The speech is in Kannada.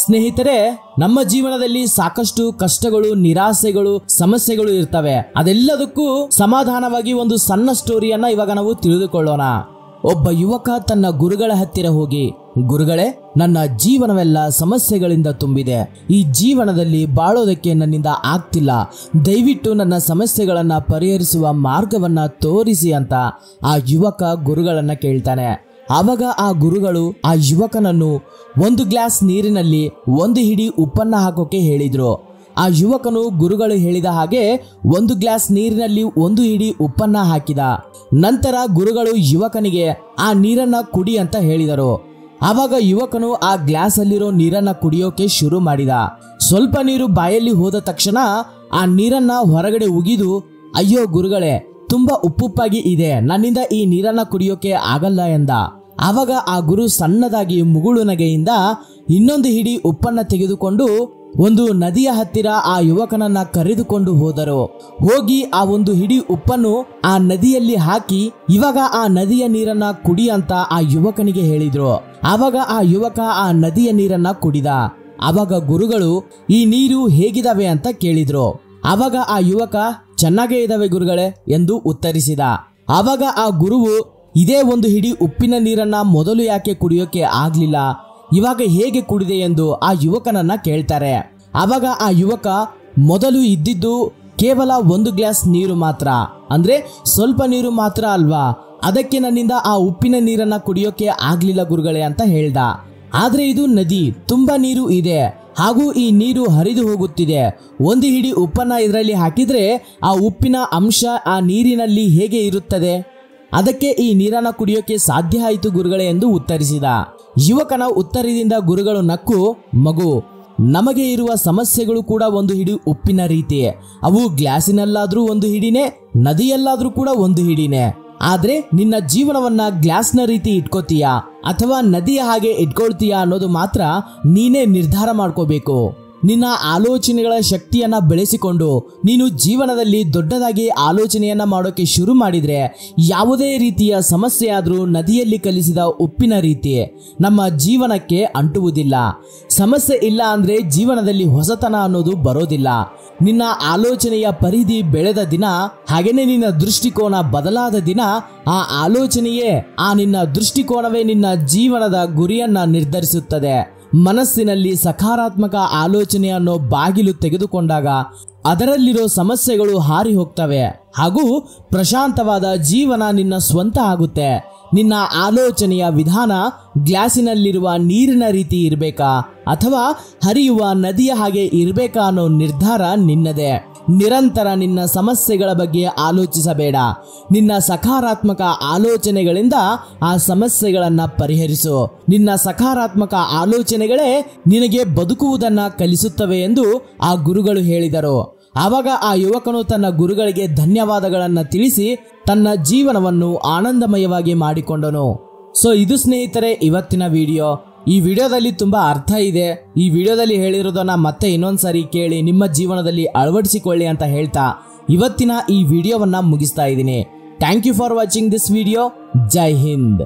ಸ್ನೇಹಿತರೆ, ನಮ್ಮ ಜೀವನದಲ್ಲಿ ಸಾಕಷ್ಟು ಕಷ್ಟಗಳು, ನಿರಾಸೆಗಳು, ಸಮಸ್ಯೆಗಳು ಇರ್ತವೆ. ಅದೆಲ್ಲದಕ್ಕೂ ಸಮಾಧಾನವಾಗಿ ಒಂದು ಸಣ್ಣ ಸ್ಟೋರಿಯನ್ನ ಇವಾಗ ನಾವು ತಿಳಿದುಕೊಳ್ಳೋಣ. ಒಬ್ಬ ಯುವಕ ತನ್ನ ಗುರುಗಳ ಹತ್ತಿರ ಹೋಗಿ, ಗುರುಗಳೇ, ನನ್ನ ಜೀವನವೆಲ್ಲ ಸಮಸ್ಯೆಗಳಿಂದ ತುಂಬಿದೆ. ಈ ಜೀವನದಲ್ಲಿ ಬಾಳೋದಕ್ಕೆ ನನ್ನಿಂದ ಆಗ್ತಿಲ್ಲ. ದಯವಿಟ್ಟು ನನ್ನ ಸಮಸ್ಯೆಗಳನ್ನ ಪರಿಹರಿಸುವ ಮಾರ್ಗವನ್ನ ತೋರಿಸಿ ಅಂತ ಆ ಯುವಕ ಗುರುಗಳನ್ನ ಕೇಳ್ತಾನೆ. ಆವಾಗ ಆ ಗುರುಗಳು ಆ ಯುವಕನನ್ನು ಒಂದು ಗ್ಲಾಸ್ ನೀರಿನಲ್ಲಿ ಒಂದು ಹಿಡಿ ಉಪ್ಪನ್ನ ಹಾಕೋಕೆ ಹೇಳಿದ್ರು. ಆ ಯುವಕನು ಗುರುಗಳು ಹೇಳಿದ ಹಾಗೆ ಒಂದು ಗ್ಲಾಸ್ ನೀರಿನಲ್ಲಿ ಒಂದು ಹಿಡಿ ಉಪ್ಪನ್ನ ಹಾಕಿದ. ನಂತರ ಗುರುಗಳು ಯುವಕನಿಗೆ ಆ ನೀರನ್ನ ಕುಡಿ ಅಂತ ಹೇಳಿದರು. ಆವಾಗ ಯುವಕನು ಆ ಗ್ಲಾಸ್ ಅಲ್ಲಿರೋ ನೀರನ್ನ ಕುಡಿಯೋಕೆ ಶುರು ಮಾಡಿದ. ಸ್ವಲ್ಪ ನೀರು ಬಾಯಲ್ಲಿ ಹೋದ ತಕ್ಷಣ ಆ ನೀರನ್ನ ಹೊರಗಡೆ ಉಗಿದು, ಅಯ್ಯೋ ಗುರುಗಳೇ, ತುಂಬಾ ಉಪ್ಪುಪ್ಪಾಗಿ ಇದೆ, ನನ್ನಿಂದ ಈ ನೀರನ್ನ ಕುಡಿಯೋಕೆ ಆಗಲ್ಲ ಎಂದ. ಆವಾಗ ಆ ಗುರು ಸಣ್ಣದಾಗಿ ಮುಗುಳು ನಗೆಯಿಂದ ಇನ್ನೊಂದು ಹಿಡಿ ಉಪ್ಪನ್ನ ತೆಗೆದುಕೊಂಡು ಒಂದು ನದಿಯ ಹತ್ತಿರ ಆ ಯುವಕನನ್ನ ಕರೆದುಕೊಂಡು ಹೋದರು. ಹೋಗಿ ಆ ಒಂದು ಹಿಡಿ ಉಪ್ಪನ್ನು ಆ ನದಿಯಲ್ಲಿ ಹಾಕಿ, ಇವಾಗ ಆ ನದಿಯ ನೀರನ್ನ ಕುಡಿ ಅಂತ ಆ ಯುವಕನಿಗೆ ಹೇಳಿದ್ರು. ಆವಾಗ ಆ ಯುವಕ ಆ ನದಿಯ ನೀರನ್ನ ಕುಡಿದ. ಆವಾಗ ಗುರುಗಳು ಈ ನೀರು ಹೇಗಿದಾವೆ ಅಂತ ಕೇಳಿದ್ರು. ಆವಾಗ ಆ ಯುವಕ ಚೆನ್ನಾಗೇ ಇದಾವೆ ಗುರುಗಳೇ ಎಂದು ಉತ್ತರಿಸಿದ. ಆವಾಗ ಆ ಗುರುವು ಇದೇ ಒಂದು ಹಿಡಿ ಉಪ್ಪಿನ ನೀರನ್ನ ಮೊದಲು ಯಾಕೆ ಕುಡಿಯೋಕೆ ಆಗ್ಲಿಲ್ಲ, ಇವಾಗ ಹೇಗೆ ಕುಡಿದೆ ಎಂದು ಆ ಯುವಕನನ್ನ ಕೇಳ್ತಾರೆ. ಆವಾಗ ಆ ಯುವಕ, ಮೊದಲು ಇದ್ದಿದ್ದು ಕೇವಲ ಒಂದು ಗ್ಲಾಸ್ ನೀರು ಮಾತ್ರ, ಅಂದ್ರೆ ಸ್ವಲ್ಪ ನೀರು ಮಾತ್ರ ಅಲ್ವಾ, ಅದಕ್ಕೆ ನನ್ನಿಂದ ಆ ಉಪ್ಪಿನ ನೀರನ್ನ ಕುಡಿಯೋಕೆ ಆಗ್ಲಿಲ್ಲ ಗುರುಗಳೇ ಅಂತ ಹೇಳ್ದ. ಆದ್ರೆ ಇದು ನದಿ, ತುಂಬಾ ನೀರು ಇದೆ, ಹಾಗೂ ಈ ನೀರು ಹರಿದು ಹೋಗುತ್ತಿದೆ. ಒಂದು ಹಿಡಿ ಉಪ್ಪನ್ನ ಇದರಲ್ಲಿ ಹಾಕಿದ್ರೆ ಆ ಉಪ್ಪಿನ ಅಂಶ ಆ ನೀರಿನಲ್ಲಿ ಹೇಗೆ ಇರುತ್ತದೆ, ಅದಕ್ಕೆ ಈ ನೀರನ್ನ ಕುಡಿಯೋಕೆ ಸಾಧ್ಯ ಆಯಿತು ಗುರುಗಳೇ ಎಂದು ಉತ್ತರಿಸಿದ. ಯುವಕನ ಉತ್ತರದಿಂದ ಗುರುಗಳು ನಕ್ಕು, ಮಗು, ನಮಗೆ ಇರುವ ಸಮಸ್ಯೆಗಳು ಕೂಡ ಒಂದು ಹಿಡಿ ಉಪ್ಪಿನ ರೀತಿ. ಅವು ಗ್ಲಾಸಿನಲ್ಲಾದ್ರೂ ಒಂದು ಹಿಡಿನೇ, ನದಿಯಲ್ಲಾದ್ರೂ ಕೂಡ ಒಂದು ಹಿಡಿನೇ. ಆದ್ರೆ ನಿನ್ನ ಜೀವನವನ್ನ ಗ್ಲಾಸ್ನ ರೀತಿ ಇಟ್ಕೋತೀಯಾ ಅಥವಾ ನದಿಯ ಹಾಗೆ ಇಟ್ಕೊಳ್ತೀಯಾ ಅನ್ನೋದು ಮಾತ್ರ ನೀನೇ ನಿರ್ಧಾರ ಮಾಡ್ಕೋಬೇಕು. ನಿನ್ನ ಆಲೋಚನೆಗಳ ಶಕ್ತಿಯನ್ನ ಬೆಳೆಸಿಕೊಂಡು ನೀನು ಜೀವನದಲ್ಲಿ ದೊಡ್ಡದಾಗಿ ಆಲೋಚನೆಯನ್ನ ಮಾಡೋಕೆ ಶುರು ಮಾಡಿದ್ರೆ ಯಾವುದೇ ರೀತಿಯ ಸಮಸ್ಯೆ ಆದ್ರೂ ನದಿಯಲ್ಲಿ ಕಲಿಸಿದ ಉಪ್ಪಿನ ರೀತಿ ನಮ್ಮ ಜೀವನಕ್ಕೆ ಅಂಟುವುದಿಲ್ಲ. ಸಮಸ್ಯೆ ಇಲ್ಲ ಅಂದ್ರೆ ಜೀವನದಲ್ಲಿ ಹೊಸತನ ಅನ್ನೋದು ಬರೋದಿಲ್ಲ. ನಿನ್ನ ಆಲೋಚನೆಯ ಪರಿಧಿ ಬೆಳೆದ ದಿನ, ಹಾಗೇನೆ ನಿನ್ನ ದೃಷ್ಟಿಕೋನ ಬದಲಾದ ದಿನ, ಆ ಆಲೋಚನೆಯೇ, ಆ ನಿನ್ನ ದೃಷ್ಟಿಕೋನವೇ ನಿನ್ನ ಜೀವನದ ಗುರಿಯನ್ನ ನಿರ್ಧರಿಸುತ್ತದೆ. ಮನಸ್ಸಿನಲ್ಲಿ ಸಕಾರಾತ್ಮಕ ಆಲೋಚನೆ ಅನ್ನೋ ಬಾಗಿಲು ತೆಗೆದುಕೊಂಡಾಗ ಅದರಲ್ಲಿರೋ ಸಮಸ್ಯೆಗಳು ಹಾರಿ ಹೋಗ್ತವೆ, ಹಾಗೂ ಪ್ರಶಾಂತವಾದ ಜೀವನ ನಿನ್ನ ಸ್ವಂತ ಆಗುತ್ತೆ. ನಿನ್ನ ಆಲೋಚನೆಯ ವಿಧಾನ ಗ್ಲಾಸಿನಲ್ಲಿರುವ ನೀರಿನ ರೀತಿ ಇರಬೇಕಾ ಅಥವಾ ಹರಿಯುವ ನದಿಯ ಹಾಗೆ ಇರಬೇಕಾ ಅನ್ನೋ ನಿರ್ಧಾರ ನಿನ್ನದೇ. ನಿರಂತರ ನಿನ್ನ ಸಮಸ್ಯೆಗಳ ಬಗ್ಗೆ ಆಲೋಚಿಸಬೇಡ. ನಿನ್ನ ಸಕಾರಾತ್ಮಕ ಆಲೋಚನೆಗಳಿಂದ ಆ ಸಮಸ್ಯೆಗಳನ್ನ ಪರಿಹರಿಸು. ನಿನ್ನ ಸಕಾರಾತ್ಮಕ ಆಲೋಚನೆಗಳೇ ನಿನಗೆ ಬದುಕುವುದನ್ನ ಕಲಿಸುತ್ತವೆ ಎಂದು ಆ ಗುರುಗಳು ಹೇಳಿದರು. ಆವಾಗ ಆ ಯುವಕನು ತನ್ನ ಗುರುಗಳಿಗೆ ಧನ್ಯವಾದಗಳನ್ನ ತಿಳಿಸಿ ತನ್ನ ಜೀವನವನ್ನು ಆನಂದಮಯವಾಗಿ ಮಾಡಿಕೊಂಡನು. ಸೊ ಇದು ಸ್ನೇಹಿತರೆ ಇವತ್ತಿನ ವಿಡಿಯೋ. ಈ ವಿಡಿಯೋದಲ್ಲಿ ತುಂಬಾ ಅರ್ಥ ಇದೆ. ಈ ವಿಡಿಯೋದಲ್ಲಿ ಹೇಳಿರೋದನ್ನ ಮತ್ತೆ ಇನ್ನೊಂದ್ಸರಿ ಕೇಳಿ ನಿಮ್ಮ ಜೀವನದಲ್ಲಿ ಅಳವಡಿಸಿಕೊಳ್ಳಿ ಅಂತ ಹೇಳ್ತಾ ಇವತ್ತಿನ ಈ ವಿಡಿಯೋವನ್ನ ಮುಗಿಸ್ತಾ ಇದ್ದೀನಿ. Thank you for watching this video. Jai Hind.